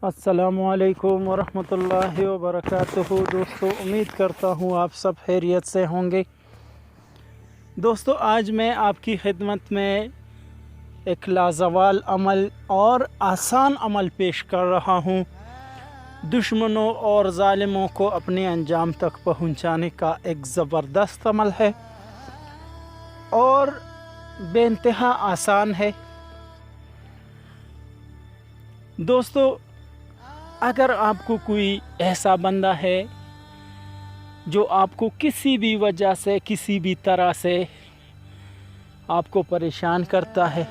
अस्सलामुअलैकुम वरहमतुल्लाहि वबरकातुहू। दोस्तों, उम्मीद करता हूँ आप सब खैरियत से होंगे। दोस्तों, आज मैं आपकी खिदमत में एक लाजवाल अमल और आसान अमल पेश कर रहा हूँ। दुश्मनों और ज़ालिमों को अपने अंजाम तक पहुँचाने का एक ज़बरदस्त अमल है और बेइंतहा आसान है। दोस्तों, अगर आपको कोई ऐसा बंदा है जो आपको किसी भी वजह से किसी भी तरह से आपको परेशान करता है,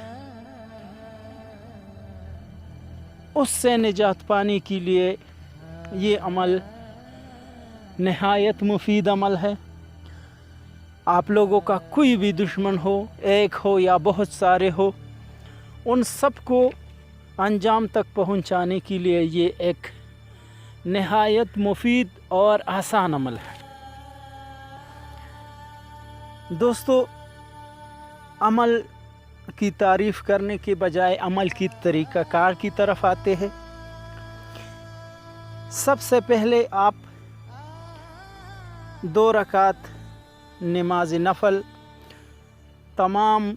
उससे निजात पाने के लिए ये अमल नहायत मुफीद अमल है। आप लोगों का कोई भी दुश्मन हो, एक हो या बहुत सारे हो, उन सबको अंजाम तक पहुंचाने के लिए ये एक नहायत मुफीद और आसान अमल है। दोस्तों, अमल की तारीफ़ करने के बजाय अमल की तरीक़ाकार की तरफ आते हैं। सबसे पहले आप 2 रकात नमाज नफल तमाम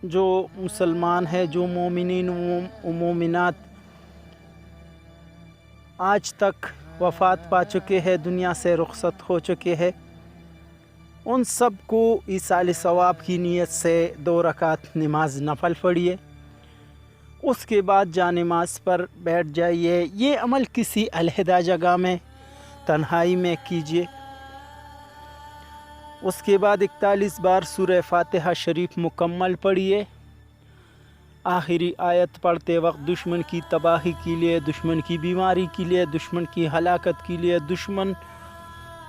जो मुसलमान है, जो मोमिनीन व मोमिनात आज तक वफ़ात पा चुके हैं, दुनिया से रुखसत हो चुके हैं, उन सब को ईसाल सवाब की नीयत से 2 रकात नमाज नफल पढ़िए। उसके बाद जा नमाज पर बैठ जाइए। ये अमल किसी अलहदा जगह में तन्हाई में कीजिए। उसके बाद 41 बार सूरह फातिहा शरीफ मुकम्मल पढ़िए। आखिरी आयत पढ़ते वक्त दुश्मन की तबाही के लिए, दुश्मन की बीमारी के लिए, दुश्मन की हलाकत के लिए, दुश्मन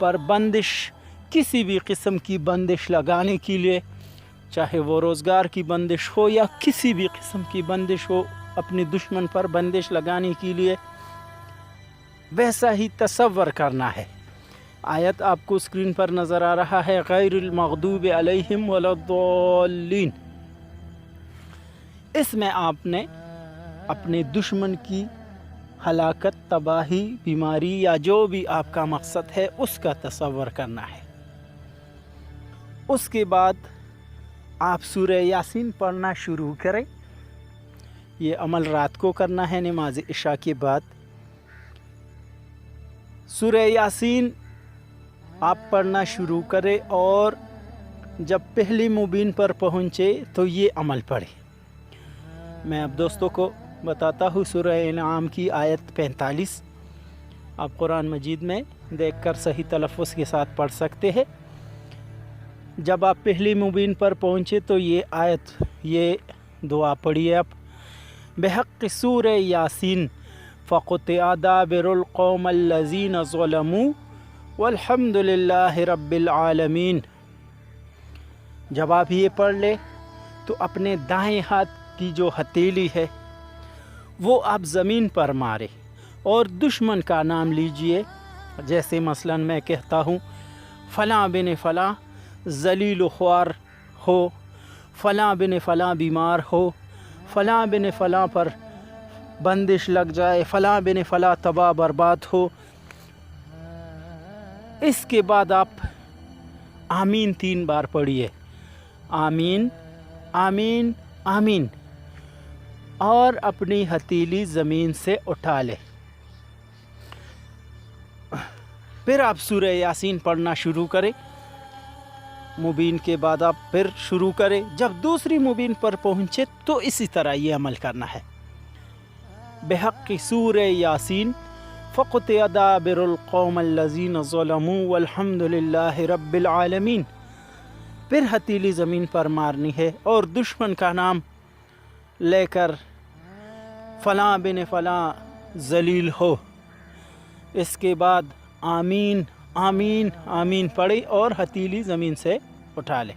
पर बंदिश, किसी भी किस्म की बंदिश लगाने के लिए, चाहे वो रोज़गार की बंदिश हो या किसी भी किस्म की बंदिश हो, अपने दुश्मन पर बंदिश लगाने के लिए वैसा ही तसव्वुर करना है। आयत आपको स्क्रीन पर नज़र आ रहा है, गैरिल मग़दूबि अलैहिम वलद्दॉल्लीन। इसमें आपने अपने दुश्मन की हलाकत, तबाही, बीमारी या जो भी आपका मकसद है उसका तसव्वुर करना है। उसके बाद आप सूरह यासीन पढ़ना शुरू करें। ये अमल रात को करना है नमाज इशा के बाद। सूरह यासीन आप पढ़ना शुरू करें और जब पहली मुबीन पर पहुँचे तो ये अमल पढ़ें। मैं अब दोस्तों को बताता हूँ सूरह इनाम की आयत 45। आप कुरान मजीद में देखकर सही तलफ़्फ़ुज़ के साथ पढ़ सकते हैं। जब आप पहली मुबीन पर पहुँचे तो ये आयत, ये दुआ पढ़िए आप। बेहक़ सूरह यासीन फ़क़ुतिअ दाबिरुल क़ौमिल्लज़ीना ज़लमू वल्हम्दुलिल्लाहि रब्बिल आलमीन। जब आप ये पढ़ ले तो अपने दाएं हाथ की जो हथेली है वो आप ज़मीन पर मारे और दुश्मन का नाम लीजिए। जैसे मसलन मैं कहता हूँ फ़लाँ बिन फ़लाँ ज़लील ख्वार हो, फ़लाँ बिन फ़लाँ बीमार हो, फ़लाँ बिन फ़लाँ पर बंदिश लग जाए, फ़लाँ बिन फ़लाँ तबाह बर्बाद हो। इसके बाद आप आमीन 3 बार पढ़िए। आमीन आमीन आमीन, और अपनी हथेली ज़मीन से उठा ले। फिर आप सूरह यासीन पढ़ना शुरू करें। मुबीन के बाद आप फिर शुरू करें। जब दूसरी मुबीन पर पहुँचे तो इसी तरह ये अमल करना है। बेहक़ सूरह यासीन फ़क़ुतिअ दाबिरुल क़ौमिल्लज़ीना ज़लमू वल्हम्दुलिल्लाहि रब्बिल आलमीन। फिर हथेली ज़मीन पर मारनी है और दुश्मन का नाम लेकर फ़लाँ बिन फ़लाँ ज़लील हो। इसके बाद आमीन आमीन आमीन पढ़े और हथेली ज़मीन से उठा ले।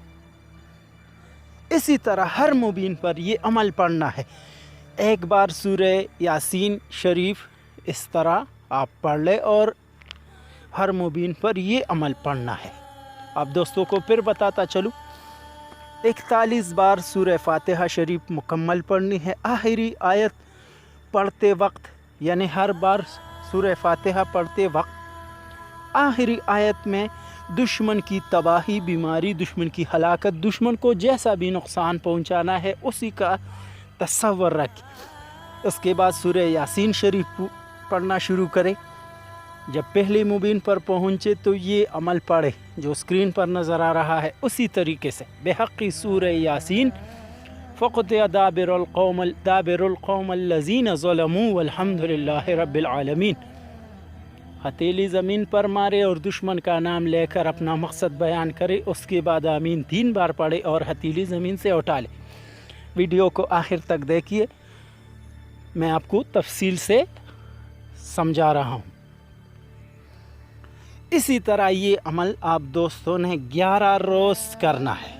इसी तरह हर मुबीन पर ये अमल पढ़ना है। एक बार सूरह यासीन शरीफ इस तरह आप पढ़ ले और हर मुबीन पर ये अमल पढ़ना है। अब दोस्तों को फिर बताता चलूँ, 41 बार सूरह फातिहा शरीफ मुकम्मल पढ़नी है। आखिरी आयत पढ़ते वक्त یعنی ہر بار سورہ فاتحہ پڑھتے وقت آخری آیت میں دشمن کی تباہی، بیماری، دشمن کی ہلاکت، دشمن کو جیسا بھی نقصان پہنچانا ہے اسی کا تصور رکھ۔ اس کے بعد سورہ یاسین شریف پڑھنا شروع کرے۔ جب پہلی مبین پر پہنچے تو یہ عمل پڑھے جو اسکرین پر نظر آ رہا ہے اسی طریقے سے۔ بحق سورہ یاسین فقطع دابر القوم الذین ظلموا والحمد للہ رب العالمین۔ ہتھیلی زمین پر مارے اور دشمن کا نام لے کر اپنا مقصد بیان کرے، اس کے بعد آمین 3 بار پڑھے اور ہتھیلی زمین سے اٹھا لے۔ ویڈیو کو آخر تک دیکھیے، میں آپ کو تفصیل سے سمجھا رہا ہوں۔ اسی طرح یہ عمل آپ دوستوں نے 11 روز کرنا ہے۔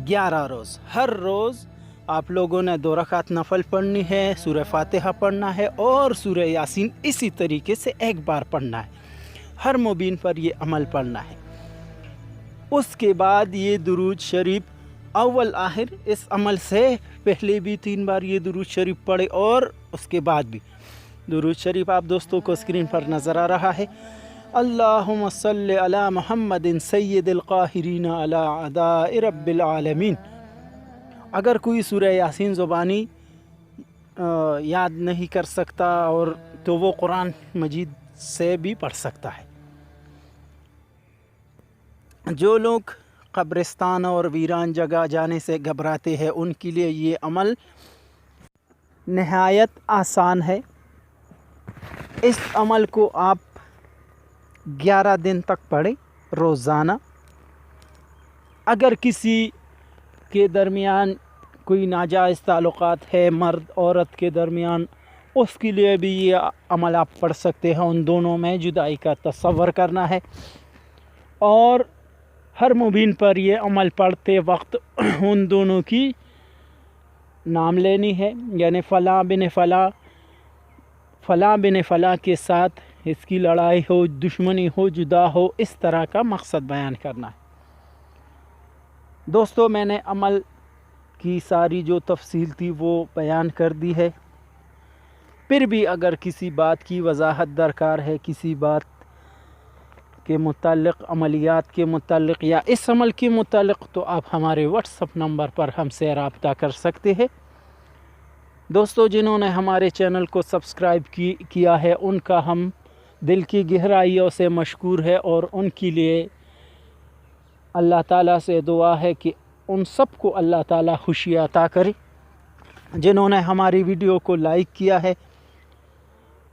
11 روز، ہر روز آپ لوگوں نے 2 رکعت نفل پڑھنی ہے، سورہ فاتحہ پڑھنا ہے اور سورہ یاسین اسی طریقے سے 1 بار پڑھنا ہے۔ ہر مبین پر یہ عمل پڑھنا ہے۔ اس کے بعد یہ درود شریف اول آخر، اس عمل سے پہلے بھی 3 بار یہ درود شریف پڑھے اور اس کے بعد بھی درود شریف آپ دوستوں کو اسکرین پر نظر آ رہا ہے۔ اللہم صلی علی محمد سید القاہرین علی اعداء رب العالمین۔ اگر کوئی سورہ یاسین زبانی یاد نہیں کر سکتا اور تو وہ قرآن مجید سے بھی پڑھ سکتا ہے۔ جو لوگ قبرستان اور ویران جگہ جانے سے گھبراتے ہیں ان کے لیے یہ عمل نہایت آسان ہے۔ اس عمل کو آپ 11 دن تک پڑھیں روزانہ۔ اگر کسی کے درمیان کوئی ناجائز تعلقات ہے مرد عورت کے درمیان، اس کے لیے بھی یہ عمل آپ پڑھ سکتے ہیں۔ ان دونوں میں جدائی کا تصور کرنا ہے اور ہر مبین پر یہ عمل پڑھتے وقت ان دونوں کی نام لینی ہے، یعنی فلاں بن فلاں، فلاں بن فلاں کے ساتھ اس کی لڑائی ہو، دشمنی ہو، جدا ہو، اس طرح کا مقصد بیان کرنا ہے۔ دوستو میں نے عمل کی ساری جو تفصیل تھی وہ بیان کر دی ہے۔ پھر بھی اگر کسی بات کی وضاحت درکار ہے، کسی بات کے متعلق، عملیات کے متعلق یا اس عمل کے متعلق، تو آپ ہمارے واٹس ایپ نمبر پر ہم سے رابطہ کر سکتے ہیں۔ دوستو جنہوں نے ہمارے چینل کو سبسکرائب کیا ہے ان کا ہم دل کی گہرائیوں سے مشکور ہے اور ان کے لیے اللہ تعالیٰ سے دعا ہے کہ ان سب کو اللہ تعالیٰ خوشی عطا کرے۔ جنہوں نے ہماری ویڈیو کو لائک کیا ہے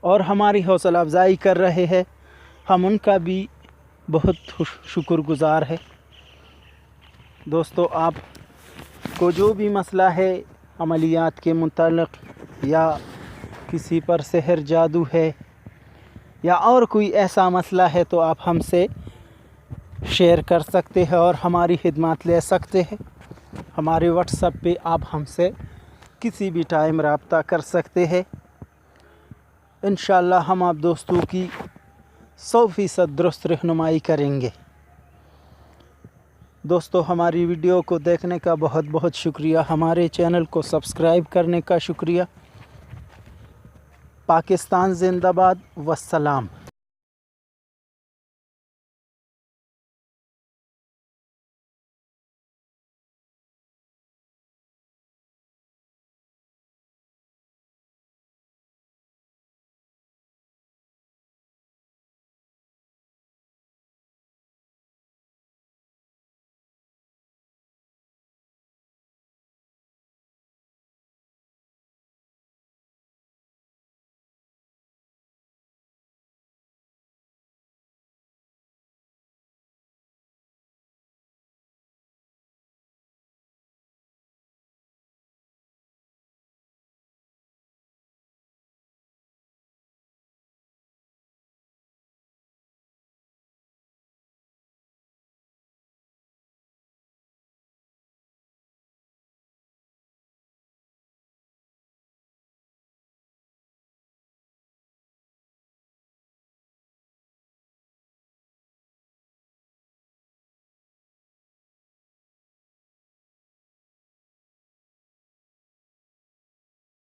اور ہماری حوصلہ افزائی کر رہے ہیں، ہم ان کا بھی بہت شکر گزار ہے۔ دوستو آپ کو جو بھی مسئلہ ہے عملیات کے متعلق یا کسی پر سحر جادو ہے یا اور کوئی ایسا مسئلہ ہے تو آپ ہم سے شیئر کر سکتے ہیں اور ہماری خدمات لے سکتے ہیں۔ ہمارے واٹس ایپ پہ آپ ہم سے کسی بھی ٹائم رابطہ کر سکتے ہیں۔ انشاءاللہ ہم آپ دوستوں کی 100% درست رہنمائی کریں گے۔ دوستو ہماری ویڈیو کو دیکھنے کا بہت بہت شکریہ، ہمارے چینل کو سبسکرائب کرنے کا شکریہ۔ پاکستان زندہ باد، والسلام۔